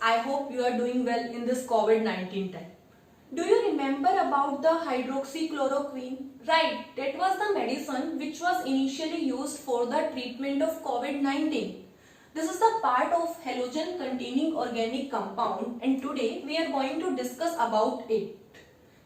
I hope you are doing well in this COVID-19 time. Do you remember about the hydroxychloroquine? Right, that was the medicine which was initially used for the treatment of COVID-19. This is the part of halogen containing organic compound and today we are going to discuss about it.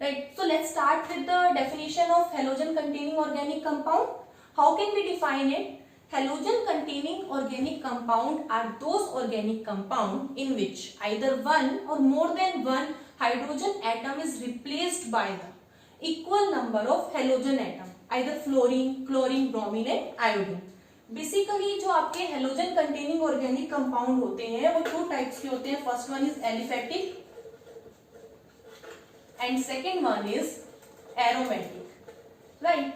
Right, so let's start with the definition of halogen containing organic compound. How can we define it? Halogen containing organic compound are those organic compound in which either one or more than one hydrogen atom is replaced by the equal number of halogen atom, either fluorine, chlorine, bromine and iodine. Basically जो आपके halogen containing organic compound होते हैं वो two types के होते हैं. First one is aliphatic and second one is aromatic. Right,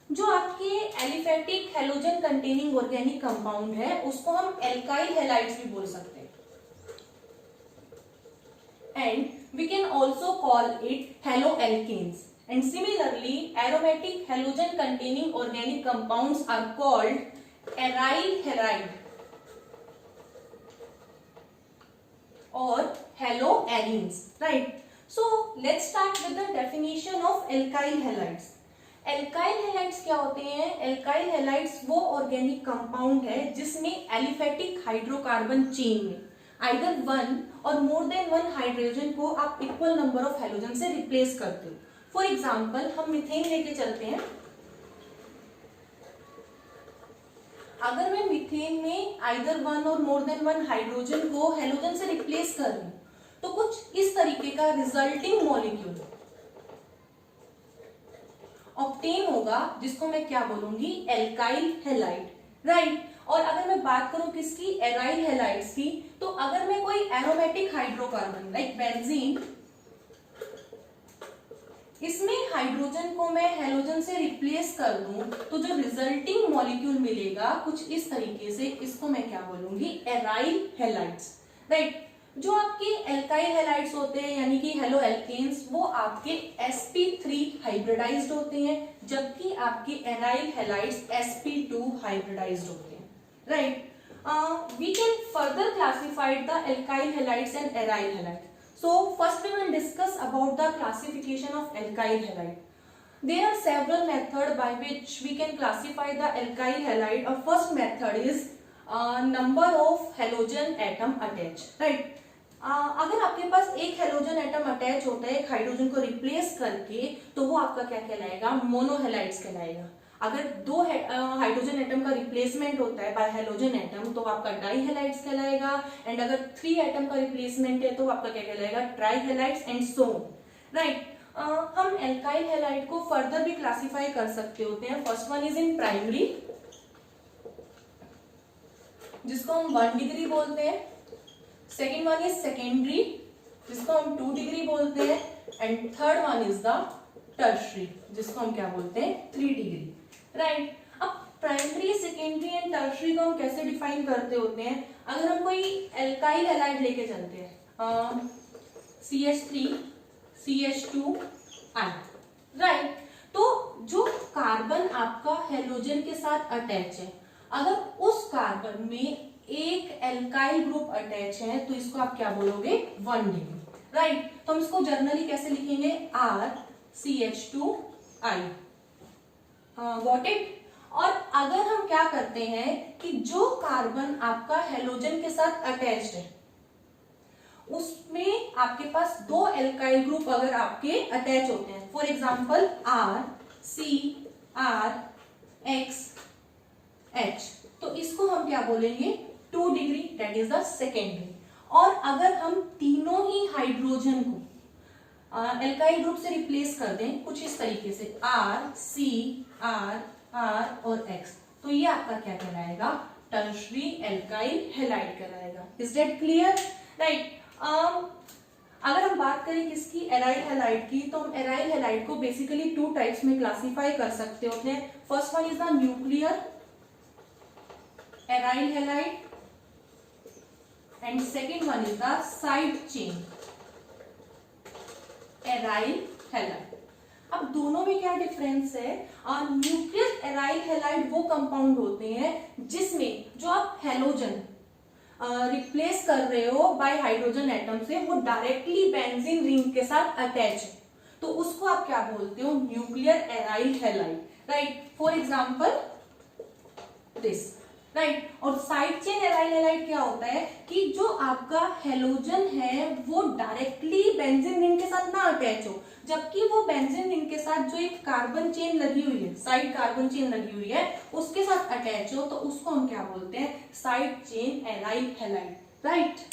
जो आपके aliphatic halogen containing organic compound है उसको हम एल्काइल हैलाइड्स भी बोल सकते हैं and we can also call it haloalkanes. And similarly aromatic halogen containing organic compounds are called aryl halide और haloarenes. Right, so let's start with the definition of alkyl halides. Alkyl halides क्या होते हैं? Alkyl halides वो organic compound है जिसमें aliphatic hydrocarbon chain में either one और more than one hydrogen को आप इक्वल नंबर ऑफ हैलोजन से रिप्लेस करते हो. फॉर एग्जांपल हम मीथेन लेके चलते हैं. अगर मैं मीथेन में आइदर वन और मोर देन वन हाइड्रोजन को हैलोजन से रिप्लेस कर दूं तो कुछ इस तरीके का रिजल्टिंग मॉलिक्यूल ऑब्टेन होगा जिसको मैं क्या बोलूंगी? Alkyl halide. राइट, और अगर मैं बात करूं किसकी? एराइल हैलाइड्स की, तो अगर मैं कोई एरोमेटिक हाइड्रोकार्बन लाइक बेंजीन, इसमें हाइड्रोजन को मैं हेलोजन से रिप्लेस कर दूं तो जो रिजल्टिंग मॉलिक्यूल मिलेगा कुछ इस तरीके से, इसको मैं क्या बोलूंगी? Aryl halides. राइट, जो आपके एल्काइल हैलाइड्स होते हैं यानी कि हेलोएल्केन्स वो आपके sp3 हाइब्रिडाइज्ड होते हैं जबकि आपके एराइल हैलाइड्स sp2 हाइब्रिडाइज्ड होते हैं. Right, we can further classify the alkyl halides and aryl halide. So first we will discuss about the classification of alkyl halide. There are several methods by which we can classify the alkyl halide. A first method is number of halogen atom attached. Right, अगर आपके पास एक halogen atom attach होता है एक hydrogen को replace करके तो वो आपका क्या कहलाएगा? मोनोहैलाइड्स कहलाएगा. अगर दो हाइड्रोजन एटम का रिप्लेसमेंट होता है बाय हेलोजन एटम तो आपका डाईहैलाइड्स कहलाएगा. एंड अगर 3 एटम का रिप्लेसमेंट है तो आपका क्या कहलाएगा? ट्राईहैलाइड्स एंड सो ऑन. राइट, हम एल्काइल हैलाइड को फर्दर भी क्लासिफाई कर सकते होते हैं. First one is in primary जिसको हम 1 डिग्री बोलते हैं. सेकेंड वन इज सेकेंडरी जिसको हम 2 डिग्री बोलते हैं. And third one is the tertiary जिसको हम क्या बोलते हैं? 3 डिग्री. राइट, अब प्राइमरी, सेकेंडरी एंड टर्शरी को हम कैसे डिफाइन करते होते हैं? अगर हम कोई एल्काइल हैलाइड लेके चलते हैं CH3 CH2 I. राइट, तो जो कार्बन आपका हेलोजन के साथ अटैच है अगर उस कार्बन में एक एल्काइल ग्रुप अटैच है तो इसको आप क्या बोलोगे? 1 डिग्री. राइट, तो हम इसको जर्नली कैसे लिखेंगे? RCH2I. Got it. और अगर हम क्या करते हैं कि जो कार्बन आपका हेलोजन के साथ अटैच्ड है उसमें आपके पास 2 एल्काइल ग्रुप अगर आपके अटैच होते हैं, फॉर एग्जांपल RCRXH, तो इसको हम क्या बोलेंगे? 2 degree, that is the secondary. और अगर हम तीनों ही हाइड्रोजन को एल्काइल ग्रुप से रिप्लेस कर दें कुछ इस तरीके से R, C, R, R और X, तो ये आपका क्या कहलाएगा? टर्शरी एल्काइल हैलाइड कहलाएगा. Is that clear? राइट, अगर हम बात करें किसकी? एराइल हैलाइड की, तो हम एराइल हैलाइड को बेसिकली 2 टाइप्स में क्लासिफाई कर सकते होते हैं. First one is the nuclear aryl halide and second one is the side chain aryl halide. अब दोनों में क्या डिफरेंस है? न्यूक्लियर एराइल हैलाइड वो कंपाउंड होते हैं जिसमें जो आप हेलोजन रिप्लेस कर रहे हो बाय हाइड्रोजन एटम से, वो डायरेक्टली बेंजीन रिंग के साथ अटैच है, तो उसको आप क्या बोलते हो, nuclear aryl halide, right. For example this, right. और साइड चेन एराइल हैलाइड क्या होता है कि जो आपका हेलोजन है वो डायरेक्टली बेंजीन रिंग के साथ ना अटैच हो, जबकि वो बेंजीन रिंग के साथ जो एक कार्बन चेन लगी हुई है, साइड कार्बन चेन लगी हुई है, उसके साथ अटैच हो, तो उसको हम क्या बोलते हैं, side chain aryl halide, right.